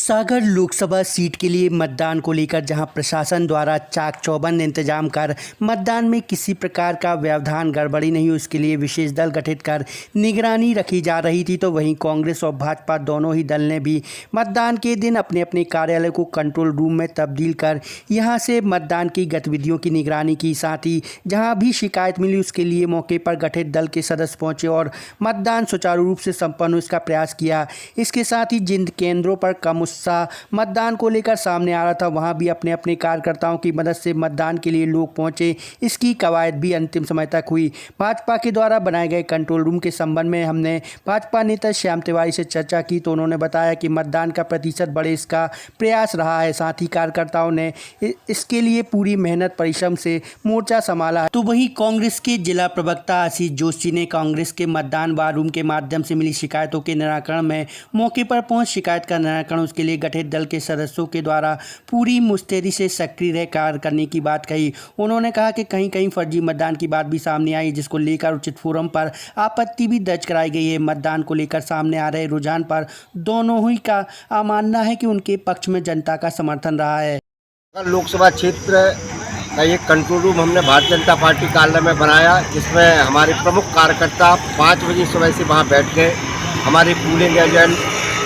Sagar Lok Sabha seat के लिए मतदान को लेकर जहां प्रशासन द्वारा चाक चौबंद इंतजाम कर मतदान में किसी प्रकार का व्यवधान गड़बड़ी नहीं हो उसके लिए विशेष दल गठित कर निगरानी रखी जा रही थी, तो वहीं कांग्रेस और भाजपा दोनों ही दल ने भी मतदान के दिन अपने अपने कार्यालय को कंट्रोल रूम में तब्दील कर यहां से मतदान की गतिविधियों की निगरानी की। साथ ही जहां भी शिकायत मिली उसके लिए मौके पर गठित दल के सदस्य पहुंचे और मतदान सुचारू रूप से संपन्न हो इसका प्रयास किया। इसके साथ ही जिन केंद्रों पर कम उत्साह मतदान को लेकर सामने आ रहा था वहां भी अपने अपने कार्यकर्ताओं की मदद से मतदान के लिए लोग पहुंचे। इसकी कवायद भी अंतिम समय तक हुई। भाजपा के द्वारा बनाए गए कंट्रोल रूम के संबंध में हमने भाजपा नेता श्याम तिवारी से चर्चा की, तो उन्होंने बताया कि मतदान का प्रतिशत बढ़े इसका प्रयास रहा है। साथ ही कार्यकर्ताओं ने इसके लिए पूरी मेहनत परिश्रम से मोर्चा संभाला। तो वहीं कांग्रेस के जिला प्रवक्ता आशीष जोशी ने कांग्रेस के मतदान वार रूम के माध्यम से मिली शिकायतों के निराकरण में मौके पर पहुंच शिकायत का निराकरण उसके लिए गठित दल के सदस्यों के द्वारा पूरी मुस्तैदी से सक्रिय रह कार्य करने की बात कही। उन्होंने कहा कि कहीं कहीं फर्जी मतदान की बात भी सामने आई, जिसको लेकर उचित फोरम पर आपत्ति भी दर्ज कराई गई है। मतदान को लेकर सामने आ रहे रुझान पर दोनों ही का मानना है कि उनके पक्ष में जनता का समर्थन रहा है। लोकसभा क्षेत्र का एक कंट्रोल रूम हमने भारतीय जनता पार्टी कार्यालय में बनाया, जिसमें हमारे प्रमुख कार्यकर्ता 5 बजे सुबह से वहां बैठ गए। हमारे पोलिंग एजेंट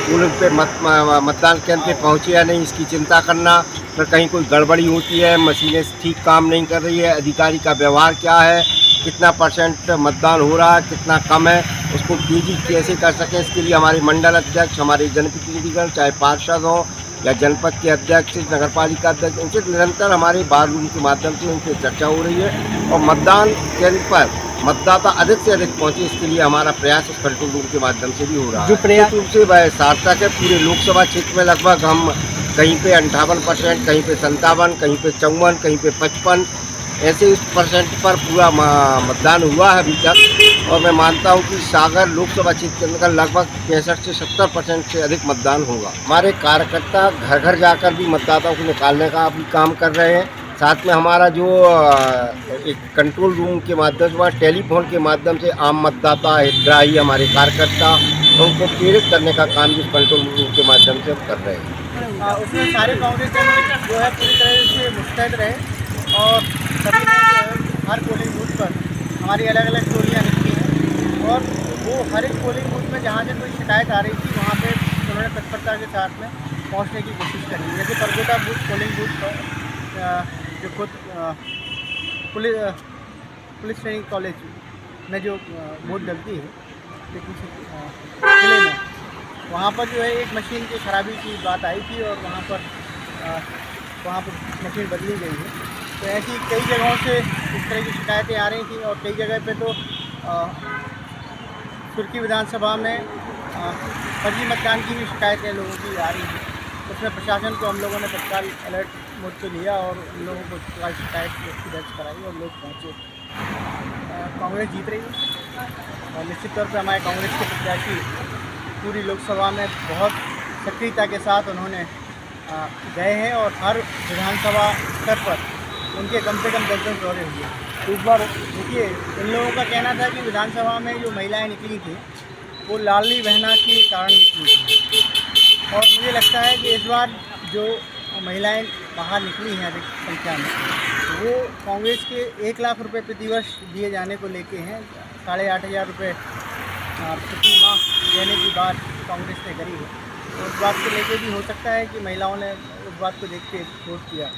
पोलिंग पे मतदान केंद्र पे पहुंचे या नहीं इसकी चिंता करना, फिर कहीं कोई गड़बड़ी होती है, मशीनें ठीक काम नहीं कर रही है, अधिकारी का व्यवहार क्या है, कितना % मतदान हो रहा है, कितना कम है, उसको तेजी कैसे कर सकें, इसके लिए हमारे मंडल अध्यक्ष, हमारे जनप्रतिनिधिगण चाहे पार्षद हों या जनपद के अध्यक्ष, नगर पालिका अध्यक्ष, उनसे निरंतर हमारे बार रूम के माध्यम से उनसे चर्चा हो रही है और मतदान केंद्र पर मतदाता अधिक से अधिक पहुंचे इसके लिए हमारा प्रयास इस कंट्रोल रूम के माध्यम से भी हो रहा है। जो प्रयास रूप से वह सार्थक है। पूरे लोकसभा क्षेत्र में लगभग हम कहीं पे 58%, कहीं पे 57%, कहीं पे 54%, कहीं पे 55%, ऐसे इस % पर पूरा मतदान हुआ है अभी तक। और मैं मानता हूं कि सागर लोकसभा क्षेत्र के अंदर लगभग 65 से 70% से अधिक मतदान होगा। हमारे कार्यकर्ता घर घर जाकर भी मतदाताओं को निकालने का भी काम कर रहे हैं। साथ में हमारा जो एक कंट्रोल रूम के माध्यम से टेलीफोन के माध्यम से आम मतदाता हितग्राही हमारे कार्यकर्ता उनको प्रेरित करने का काम भी कंट्रोल रूम के माध्यम से हम कर रहे हैं। उसमें सारे कांग्रेस जो है पूरी तरह से मुस्तैद रहे और सभी हर पोलिंग बूथ पर हमारी अलग अलग टोलियाँ निकली हैं और वो हर एक पोलिंग बूथ में जहाँ से कोई शिकायत आ रही थी वहाँ पे उन्होंने तत्परता के साथ में पहुँचने की कोशिश करी। जैसे परगोटा बूथ पोलिंग बूथ पर जो खुद पुलिस ट्रेनिंग कॉलेज में जो वोट डलती है लेकिन किले में, वहाँ पर जो है एक मशीन की खराबी की बात आई थी और वहाँ पर मशीन बदली गई है। तो ऐसी कई जगहों से इस तरह की शिकायतें आ रही थी और कई जगह पे तो सुर्खी विधानसभा में फर्जी मतदान की भी शिकायतें लोगों की आ रही थी। उसमें प्रशासन को हम लोगों ने तत्काल अलर्ट मोड पे लिया और उन लोगों को तत्काल शिकायत दर्ज कराई और लोग पहुँचे। कांग्रेस जीत रही है और निश्चित तौर पे हमारे कांग्रेस के प्रत्याशी पूरी लोकसभा में बहुत सक्रियता के साथ उन्होंने गए हैं और हर विधानसभा स्तर पर उनके कम से कम 10 दौरे हुए। तो इस बार देखिए, इन लोगों का कहना था कि विधानसभा में जो महिलाएं निकली थी वो लाडली बहना के कारण निकली थी और मुझे लगता है कि इस बार जो महिलाएं बाहर निकली हैं अधिक संख्या में वो कांग्रेस के 1 लाख रुपए प्रतिवर्ष दिए जाने को लेके हैं। 8,500 रुपये प्रति माह देने की बात कांग्रेस ने करी है। तो उस बात को लेके भी हो सकता है कि महिलाओं ने उस बात को देख के वोट किया।